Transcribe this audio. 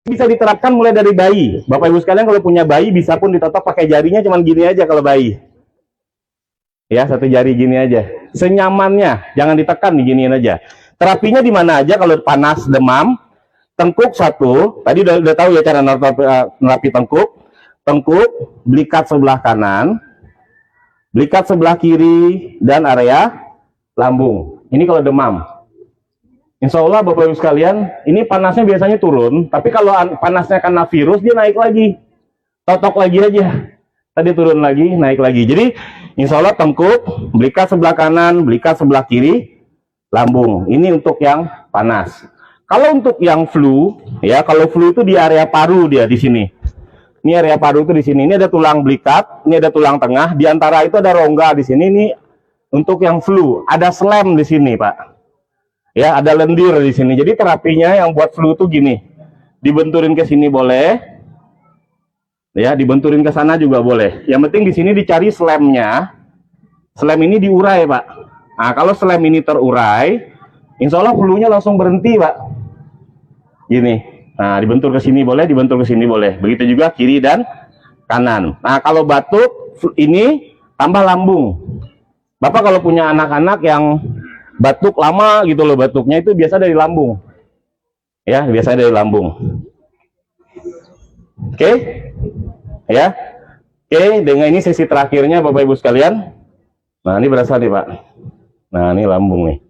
bisa diterapkan mulai dari bayi. Bapak Ibu sekalian kalau punya bayi bisa pun ditotok pakai jarinya cuman gini aja kalau bayi. Ya, satu jari gini aja. Senyamannya, jangan ditekan, diginiin aja. Terapinya di mana aja kalau panas, demam, tengkuk satu. Tadi udah tahu ya cara nerapi tengkuk. Tengkuk, belikat sebelah kanan, belikat sebelah kiri, dan area lambung. Ini kalau demam. Insya Allah Bapak Ibu sekalian, ini panasnya biasanya turun, tapi kalau panasnya karena virus, dia naik lagi. Totok lagi aja. Tadi turun lagi, naik lagi. Jadi insya Allah tengkuk, belikat sebelah kanan, belikat sebelah kiri, lambung. Ini untuk yang panas. Kalau untuk yang flu, ya kalau flu itu di area paru dia di sini. Ini area paru itu di sini. Ini ada tulang belikat, ini ada tulang tengah. Di antara itu ada rongga di sini. Ini untuk yang flu. Ada slam di sini, Pak. Ya, ada lendir di sini. Jadi terapinya yang buat flu tuh gini. Dibenturin ke sini boleh. Ya, dibenturin ke sana juga boleh. Yang penting di sini dicari slamnya. Slam ini diurai, Pak. Nah, kalau slam ini terurai, insya Allah flu-nya langsung berhenti, Pak. Gini. Nah, dibentur ke sini boleh, dibentur ke sini boleh. Begitu juga kiri dan kanan. Nah, kalau batuk ini tambah lambung. Bapak kalau punya anak-anak yang batuk lama gitu loh, batuknya itu biasa dari lambung. Ya, biasa dari lambung. Oke? Ya. Oke, dengan ini sesi terakhirnya Bapak Ibu sekalian. Nah, ini berasa nih, Pak. Nah, ini lambung nih.